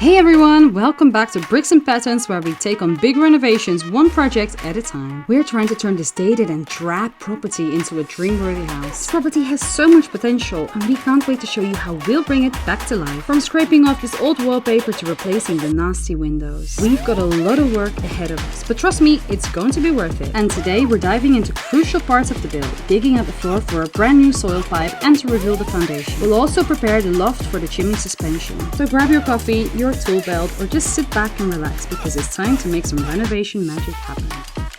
Hey everyone, welcome back to Bricks and Patterns, where we take on big renovations one project at a time. We're trying to turn this dated and drab property into a dream-worthy house. This property has so much potential and we can't wait to show you how we'll bring it back to life. From scraping off this old wallpaper to replacing the nasty windows. We've got a lot of work ahead of us, but trust me, it's going to be worth it. And today we're diving into crucial parts of the build, digging out the floor for a brand new soil pipe and to reveal the foundation. We'll also prepare the loft for the chimney suspension. So grab your coffee, your tool belt, or just sit back and relax because it's time to make some renovation magic happen.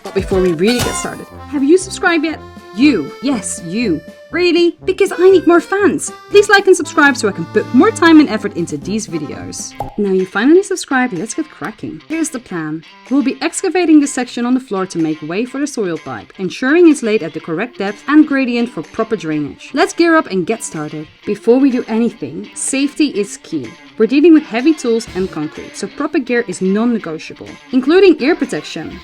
But before we really get started, have you subscribed yet? You, yes, you. Really? Because I need more fans. Please like and subscribe so I can put more time and effort into these videos. Now you finally subscribed, let's get cracking. Here's the plan. We'll be excavating this section on the floor to make way for the soil pipe, ensuring it's laid at the correct depth and gradient for proper drainage. Let's gear up and get started. Before we do anything, safety is key. We're dealing with heavy tools and concrete, so proper gear is non-negotiable, including ear protection.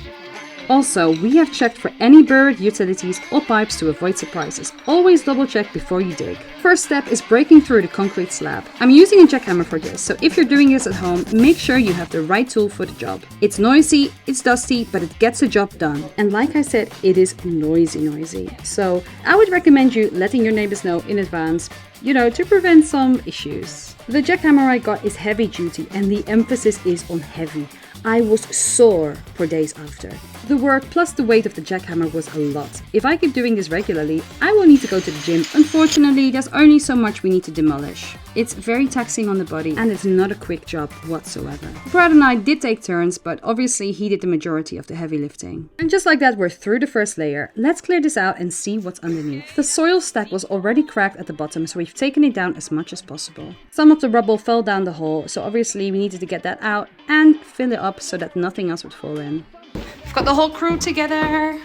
Also, we have checked for any buried utilities or pipes to avoid surprises. Always double check before you dig. First step is breaking through the concrete slab. I'm using a jackhammer for this, so if you're doing this at home, make sure you have the right tool for the job. It's noisy, it's dusty, but it gets the job done. And like I said, it is noisy. So I would recommend you letting your neighbors know in advance, to prevent some issues. The jackhammer I got is heavy duty and the emphasis is on heavy. I was sore for days after. The work plus the weight of the jackhammer was a lot. If I keep doing this regularly, I will need to go to the gym. Unfortunately, there's only so much we need to demolish. It's very taxing on the body and it's not a quick job whatsoever. Brad and I did take turns, but obviously he did the majority of the heavy lifting. And just like that, we're through the first layer. Let's clear this out and see what's underneath. The soil stack was already cracked at the bottom, so we've taken it down as much as possible. Some of the rubble fell down the hole, so obviously we needed to get that out and fill it up so that nothing else would fall in. We've got the whole crew together.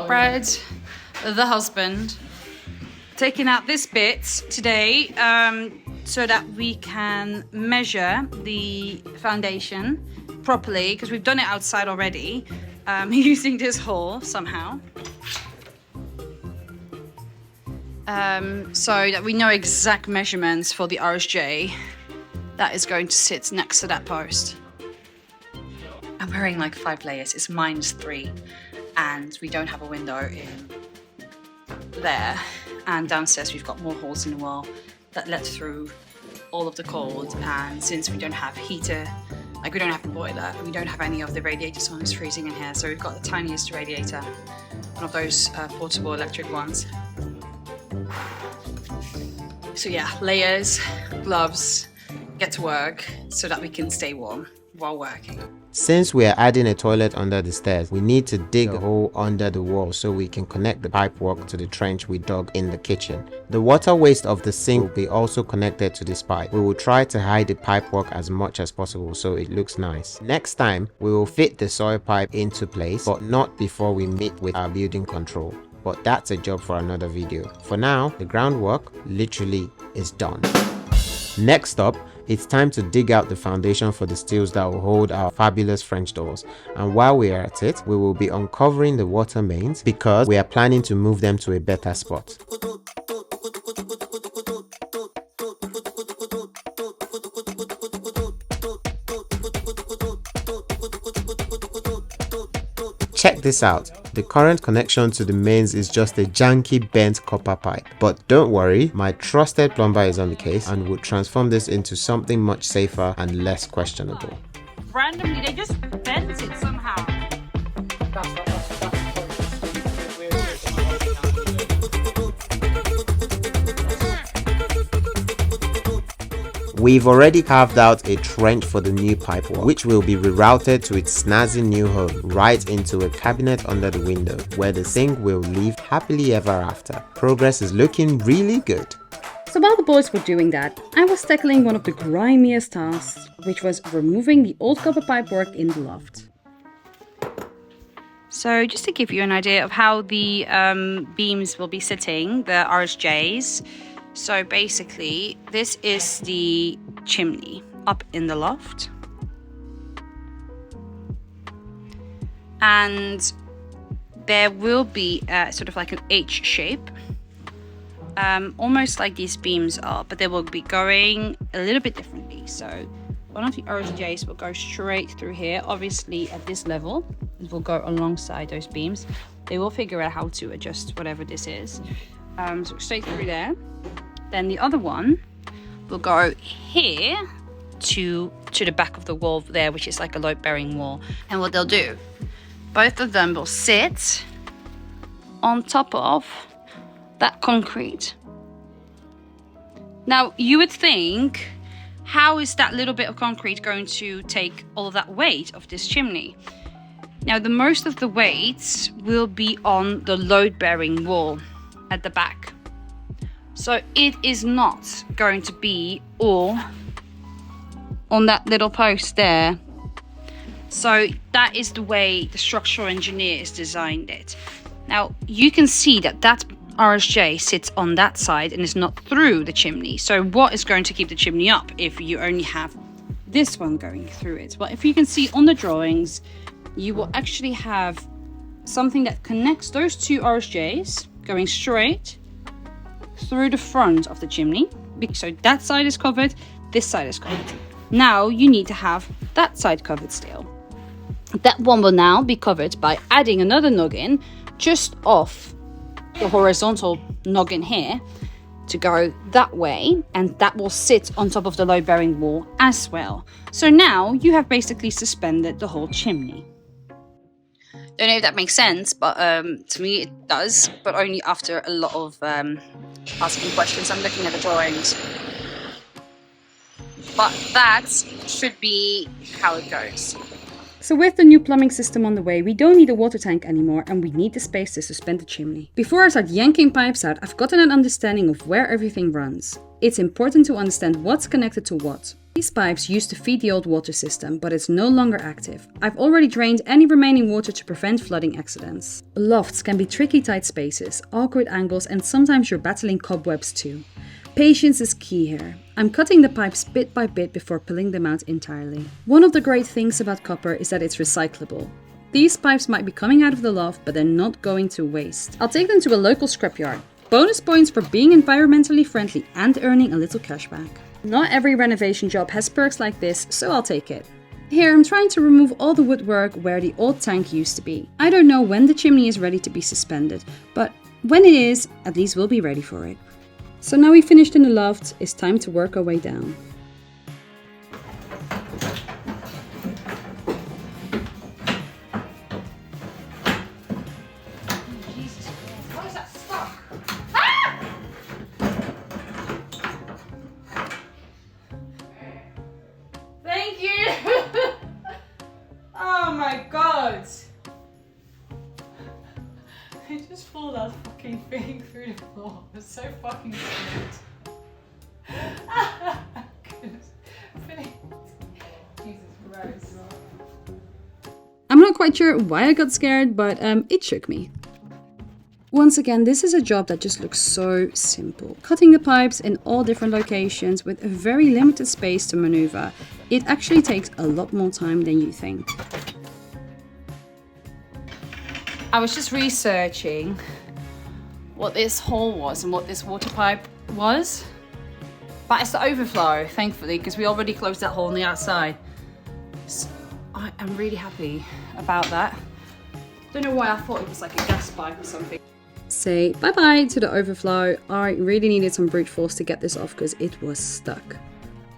Brad, the husband, taking out this bit today so that we can measure the foundation properly, because we've done it outside already using this hole somehow. So that we know exact measurements for the RSJ that is going to sit next to that post. I'm wearing like 5 layers, it's -3, and we don't have a window in there. And downstairs we've got more holes in the wall that let through all of the cold. And since we don't have heater, we don't have a boiler, we don't have any of the radiators on, it's freezing in here. So we've got the tiniest radiator, one of those portable electric ones. So yeah, layers, gloves, get to work so that we can stay warm while working. Since we are adding a toilet under the stairs, we need to dig a hole under the wall so we can connect the pipework to the trench we dug in the kitchen. The water waste of the sink will be also connected to this pipe. We will try to hide the pipework as much as possible so it looks nice. Next time, we will fit the soil pipe into place, but not before we meet with our building control. But that's a job for another video. For now, the groundwork literally is done. Next up, it's time to dig out the foundation for the steels that will hold our fabulous French doors. And while we are at it, we will be uncovering the water mains because we are planning to move them to a better spot. Check this out. The current connection to the mains is just a janky bent copper pipe. But don't worry, my trusted plumber is on the case and will transform this into something much safer and less questionable. Randomly, they just bent it somehow. We've already carved out a trench for the new pipework, which will be rerouted to its snazzy new home, right into a cabinet under the window, where the sink will live happily ever after. Progress is looking really good. So while the boys were doing that, I was tackling one of the grimiest tasks, which was removing the old copper pipework in the loft. So just to give you an idea of how the beams will be sitting, the RSJs. So basically, this is the chimney up in the loft. And there will be sort of like an H shape almost like these beams are, but they will be going a little bit differently. So one of the RSJs will go straight through here. Obviously at this level, it will go alongside those beams. They will figure out how to adjust whatever this is. So straight through there. Then the other one will go here to the back of the wall there, which is like a load-bearing wall. And what they'll do, both of them will sit on top of that concrete. Now you would think, how is that little bit of concrete going to take all of that weight of this chimney? Now the most of the weight will be on the load-bearing wall at the back. So it is not going to be all on that little post there. So that is the way the structural engineers designed it. Now you can see that that RSJ sits on that side and is not through the chimney. So what is going to keep the chimney up if you only have this one going through it? Well, if you can see on the drawings, you will actually have something that connects those two RSJs going straight through the front of the chimney. So that side is covered, this side is covered. Now you need to have that side covered still. That one will now be covered by adding another noggin just off the horizontal noggin here to go that way, and that will sit on top of the load-bearing wall as well. So now you have basically suspended the whole chimney. Don't know if that makes sense, but to me it does, but only after a lot of asking questions. I'm looking at the drawings. But that should be how it goes. So with the new plumbing system on the way, we don't need a water tank anymore, and we need the space to suspend the chimney. Before I start yanking pipes out, I've gotten an understanding of where everything runs. It's important to understand what's connected to what. These pipes used to feed the old water system, but it's no longer active. I've already drained any remaining water to prevent flooding accidents. Lofts can be tricky tight spaces, awkward angles, and sometimes you're battling cobwebs too. Patience is key here. I'm cutting the pipes bit by bit before pulling them out entirely. One of the great things about copper is that it's recyclable. These pipes might be coming out of the loft, but they're not going to waste. I'll take them to a local scrapyard. Bonus points for being environmentally friendly and earning a little cash back. Not every renovation job has perks like this, so I'll take it. Here I'm trying to remove all the woodwork where the old tank used to be. I don't know when the chimney is ready to be suspended, but when it is, at least we'll be ready for it. So now we finished in the loft, it's time to work our way down. Jesus, why is that stuck? Ah! Thank you! Oh my god! I just pulled that fucking thing through the floor. It's so fucking scared. Jesus Christ. I'm not quite sure why I got scared, but it shook me. Once again, this is a job that just looks so simple. Cutting the pipes in all different locations with a very limited space to maneuver. It actually takes a lot more time than you think. I was just researching what this hole was and what this water pipe was. But it's the overflow, thankfully, because we already closed that hole on the outside. So I am really happy about that. Don't know why I thought it was like a gas pipe or something. Say bye-bye to the overflow. I really needed some brute force to get this off because it was stuck.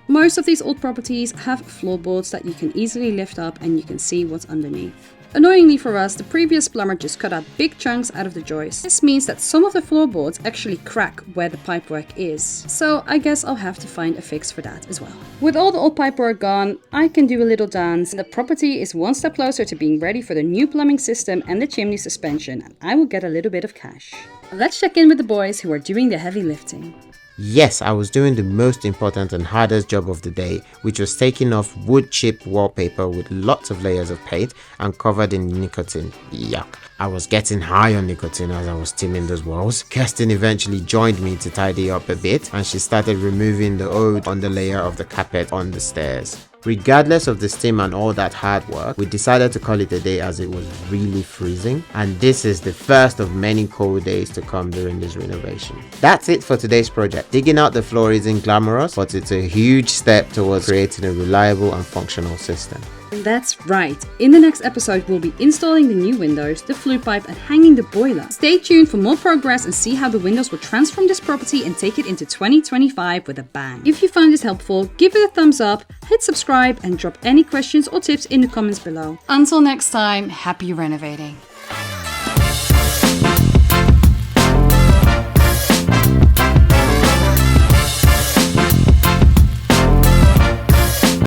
Most of these old properties have floorboards that you can easily lift up and you can see what's underneath. Annoyingly for us, the previous plumber just cut out big chunks out of the joists. This means that some of the floorboards actually crack where the pipework is. So I guess I'll have to find a fix for that as well. With all the old pipework gone, I can do a little dance. The property is one step closer to being ready for the new plumbing system and the chimney suspension, and I will get a little bit of cash. Let's check in with the boys who are doing the heavy lifting. Yes, I was doing the most important and hardest job of the day, which was taking off wood chip wallpaper with lots of layers of paint and covered in nicotine. Yuck. I was getting high on nicotine as I was steaming those walls. Kirsten eventually joined me to tidy up a bit, and she started removing the old underlayer of the carpet on the stairs. Regardless of the steam and all that hard work, we decided to call it a day as it was really freezing, and this is the first of many cold days to come during this renovation. That's it for today's project. Digging out the floor isn't glamorous, but it's a huge step towards creating a reliable and functional system. That's right. In the next episode, we'll be installing the new windows, the flue pipe, and hanging the boiler. Stay tuned for more progress and see how the windows will transform this property and take it into 2025 with a bang. If you found this helpful, give it a thumbs up, hit subscribe, and drop any questions or tips in the comments below. Until next time, happy renovating.